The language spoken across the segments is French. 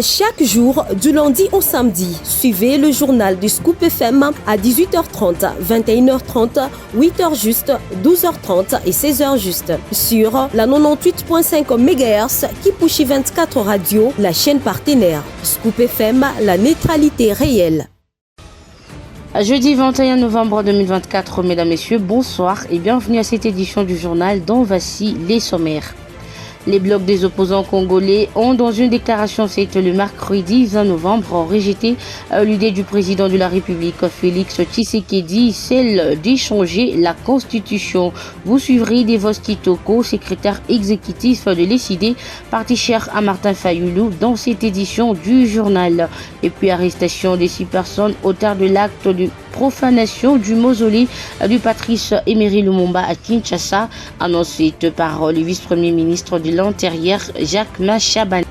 Chaque jour, du lundi au samedi, suivez le journal du Scoop FM à 18h30, 21h30, 8h juste, 12h30 et 16h juste sur la 98.5 MHz Kipushi 24 Radio, la chaîne partenaire. Scoop FM, la neutralité réelle. Jeudi 21 novembre 2024, mesdames, messieurs, bonsoir et bienvenue à cette édition du journal dont voici les sommaires. Les blocs des opposants congolais ont, dans une déclaration faite le mercredi 20 novembre, rejeté l'idée du président de la République, Félix Tshisekedi, celle d'échanger la Constitution. Vous suivrez Devos Kitoko, secrétaire exécutif de l'ECD, parti cher à Martin Fayoulou, dans cette édition du journal. Et puis arrestation des 6 personnes auteurs de l'acte de profanation du mausolée du Patrice Emery Lumumba à Kinshasa, annoncé par le vice-premier ministre de l'Intérieur, Jacques Machabane.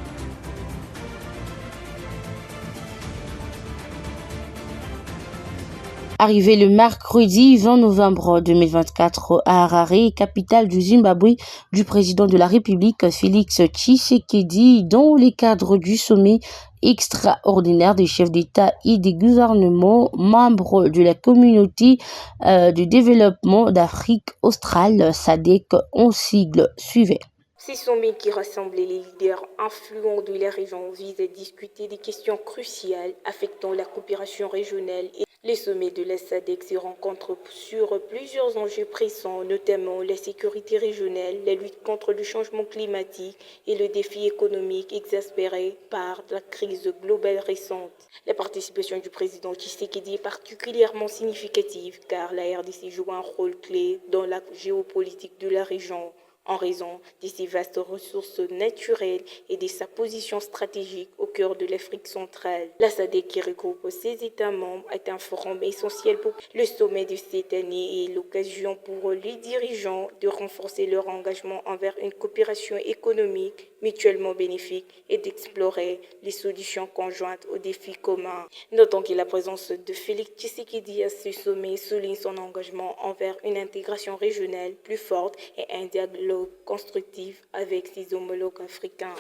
Arrivé le mercredi 20 novembre 2024 à Harare, capitale du Zimbabwe, du président de la République, Félix Tshisekedi, dans le cadre du sommet extraordinaire des chefs d'État et des gouvernements membres de la communauté de développement d'Afrique australe, SADC en sigle, suivait. Ces sommets qui rassemblent les leaders influents de la région visent à discuter des questions cruciales affectant la coopération régionale et les sommets de la SADC se rencontrent sur plusieurs enjeux pressants, notamment la sécurité régionale, la lutte contre le changement climatique et le défi économique exacerbé par la crise globale récente. La participation du président Tshisekedi est particulièrement significative car la RDC joue un rôle clé dans la géopolitique de la région, en raison de ses vastes ressources naturelles et de sa position stratégique au cœur de l'Afrique centrale. La SADC, qui regroupe ses États membres, est un forum essentiel pour le sommet de cette année et l'occasion pour les dirigeants de renforcer leur engagement envers une coopération économique mutuellement bénéfique et d'explorer les solutions conjointes aux défis communs. Notons que la présence de Félix Tshisekedi à ce sommet souligne son engagement envers une intégration régionale plus forte et un dialogue constructif avec ses homologues africains.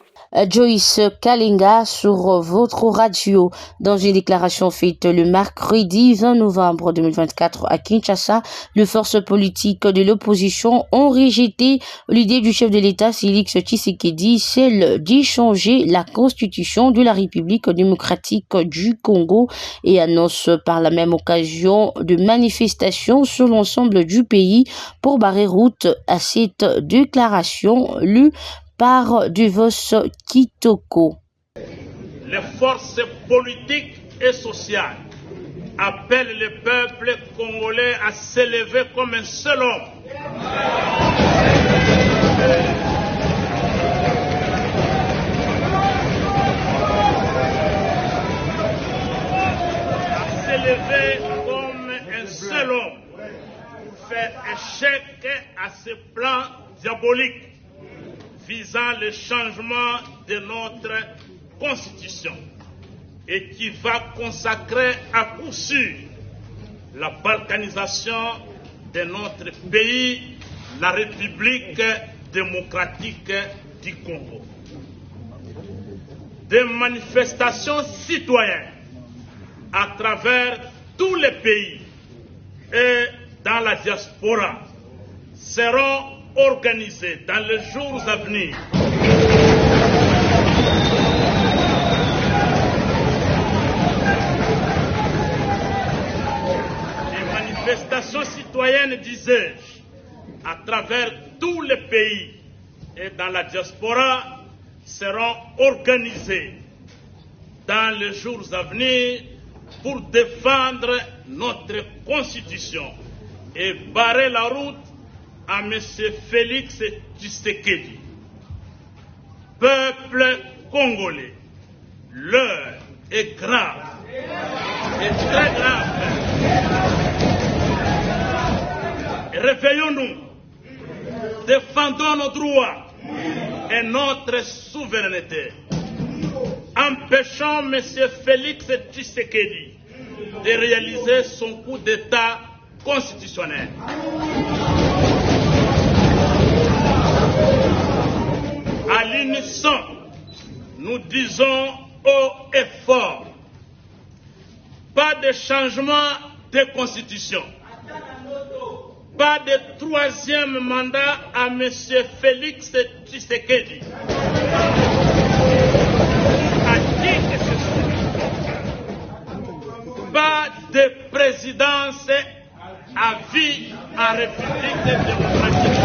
Joyce Kalinga sur votre radio. Dans une déclaration faite le mercredi 20 novembre 2024 à Kinshasa, les forces politiques de l'opposition ont rejeté l'idée du chef de l'État Félix Tshisekedi, celle d'échanger la constitution de la République démocratique du Congo, et annonce par la même occasion de manifestations sur l'ensemble du pays pour barrer route à cette déclaration lue par Devos Kitoko. Les forces politiques et sociales appellent le peuple congolais à s'élever comme un seul homme. À s'élever comme un seul homme pour faire échec à ce plan diabolique visant le changement de notre constitution et qui va consacrer à coup sûr la balkanisation de notre pays, la République démocratique du Congo. Des manifestations citoyennes à travers tous les pays et dans la diaspora seront organisées dans les jours à venir. Les manifestations citoyennes, disais-je, à travers tous les pays et dans la diaspora seront organisées dans les jours à venir pour défendre notre constitution et barrer la route à M. Félix Tshisekedi. Peuple congolais, l'heure est grave, est très grave. Réveillons-nous, défendons nos droits et notre souveraineté. Empêchons M. Félix Tshisekedi de réaliser son coup d'État constitutionnel. À l'unisson, nous disons haut et fort. Pas de changement de constitution. Pas de troisième mandat à M. Félix Tshisekedi. À qui que ce soit. Pas de présidence à vie en République démocratique.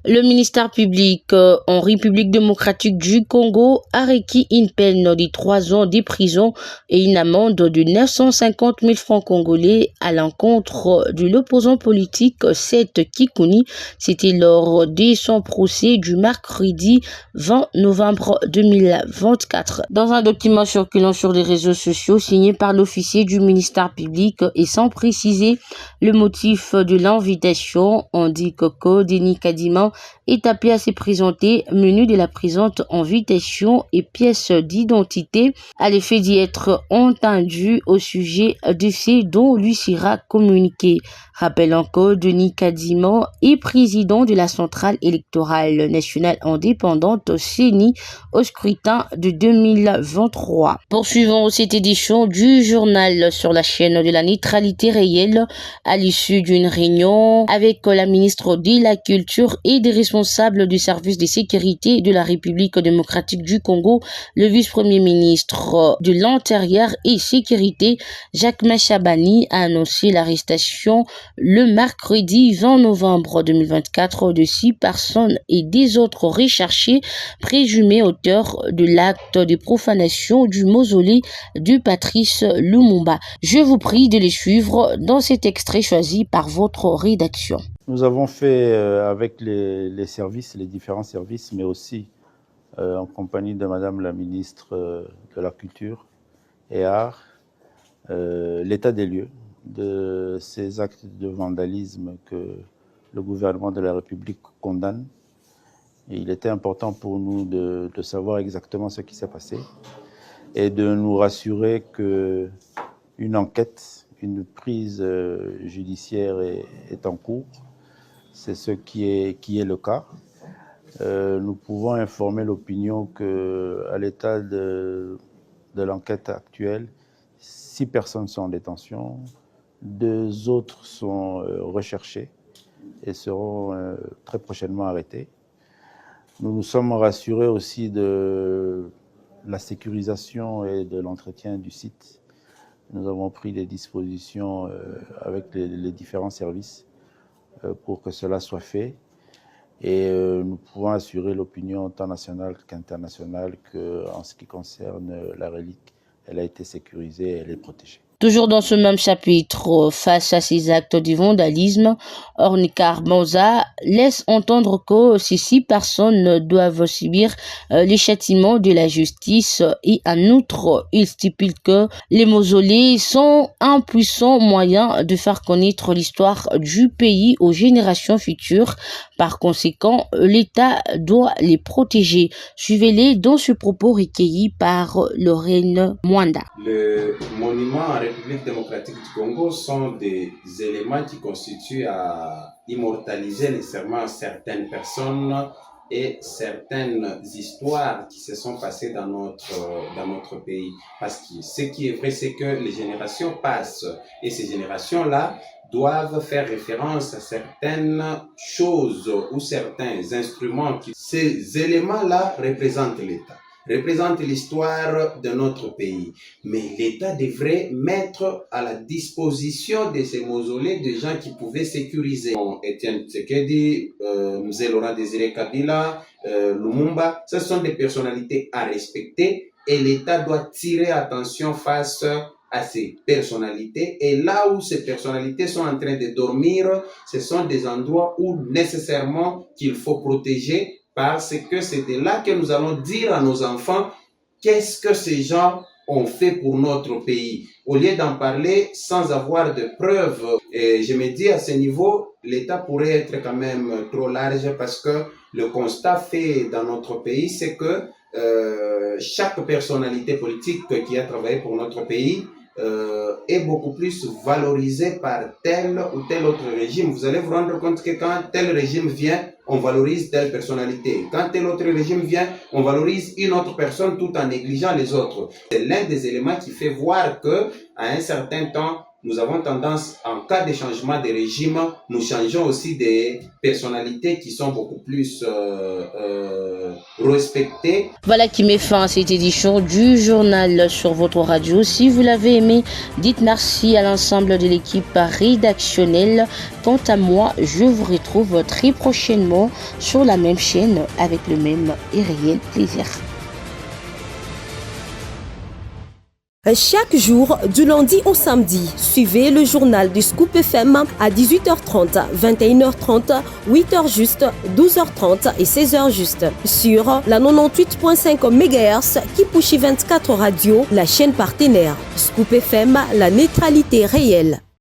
Le ministère public en République démocratique du Congo a requis une peine de 3 ans de prison et une amende de 950 000 francs congolais à l'encontre de l'opposant politique Seth Kikuni. C'était lors de son procès du mercredi 20 novembre 2024. Dans un document circulant sur les réseaux sociaux signé par l'officier du ministère public et sans préciser le motif de l'invitation, on dit que Denis Kadima est appelé à se présenter, menu de la présente invitation et pièce d'identité à l'effet d'y être entendu au sujet de faits dont lui sera communiqué. Rappelle encore, Denis Kadima est président de la centrale électorale nationale indépendante CENI au scrutin de 2023. Poursuivons cette édition du journal sur la chaîne de la neutralité réelle à l'issue d'une réunion avec la ministre de la Culture et des responsables du service de sécurité de la République démocratique du Congo, le vice-premier ministre de l'Intérieur et Sécurité, Jacques Machabani, a annoncé l'arrestation le mercredi 20 novembre 2024 de 6 personnes et des autres recherchés présumés auteurs de l'acte de profanation du mausolée de Patrice Lumumba. Je vous prie de les suivre dans cet extrait choisi par votre rédaction. Nous avons fait avec les services, les différents services, mais aussi en compagnie de Madame la ministre de la Culture et Arts, l'état des lieux de ces actes de vandalisme que le gouvernement de la République condamne. Et il était important pour nous de savoir exactement ce qui s'est passé et de nous rassurer qu'une enquête, une prise judiciaire est en cours. C'est ce qui est le cas. Nous pouvons informer l'opinion qu'à l'état de l'enquête actuelle, 6 personnes sont en détention, 2 autres sont recherchés et seront très prochainement arrêtés. Nous nous sommes rassurés aussi de la sécurisation et de l'entretien du site. Nous avons pris des dispositions avec les différents services pour que cela soit fait. Et nous pouvons assurer l'opinion tant nationale qu'internationale qu'en ce qui concerne la relique, elle a été sécurisée et elle est protégée. Toujours dans ce même chapitre, face à ces actes de vandalisme, Ornikar Banza laisse entendre que ces 6 personnes doivent subir les châtiments de la justice et en outre, il stipule que les mausolées sont un puissant moyen de faire connaître l'histoire du pays aux générations futures. Par conséquent, l'État doit les protéger. Suivez-les dans ce propos recueilli par Lorraine Mwanda. Les monuments en République démocratique du Congo sont des éléments qui constituent à immortaliser nécessairement certaines personnes et certaines histoires qui se sont passées dans notre pays. Parce que ce qui est vrai, c'est que les générations passent et ces générations-là doivent faire référence à certaines choses ou certains instruments. Ces éléments-là représentent l'État, représentent l'histoire de notre pays. Mais l'État devrait mettre à la disposition de ces mausolées des gens qui pouvaient sécuriser. Étienne Tshisekedi, Mzee Laurent Désiré Kabila, Lumumba, ce sont des personnalités à respecter et l'État doit tirer attention face à ces personnalités. Et là où ces personnalités sont en train de dormir, ce sont des endroits où nécessairement qu'il faut protéger, parce que c'est de là que nous allons dire à nos enfants qu'est-ce que ces gens ont fait pour notre pays. Au lieu d'en parler sans avoir de preuves, et je me dis à ce niveau, l'État pourrait être quand même trop large, parce que le constat fait dans notre pays, c'est que chaque personnalité politique qui a travaillé pour notre pays est beaucoup plus valorisée par tel ou tel autre régime. Vous allez vous rendre compte que quand tel régime vient, on valorise telle personnalité. Quand tel autre régime vient, on valorise une autre personne tout en négligeant les autres. C'est l'un des éléments qui fait voir que, à un certain temps, nous avons tendance, en cas de changement de régime, nous changeons aussi des personnalités qui sont beaucoup plus respectées. Voilà qui met fin à cette édition du journal sur votre radio. Si vous l'avez aimé, dites merci à l'ensemble de l'équipe rédactionnelle. Quant à moi, je vous retrouve très prochainement sur la même chaîne avec le même et réel plaisir. Chaque jour, du lundi au samedi, suivez le journal du Scoop FM à 18h30, 21h30, 8h juste, 12h30 et 16h juste. Sur la 98.5 MHz Kipushi 24 Radio, la chaîne partenaire. Scoop FM, la neutralité réelle.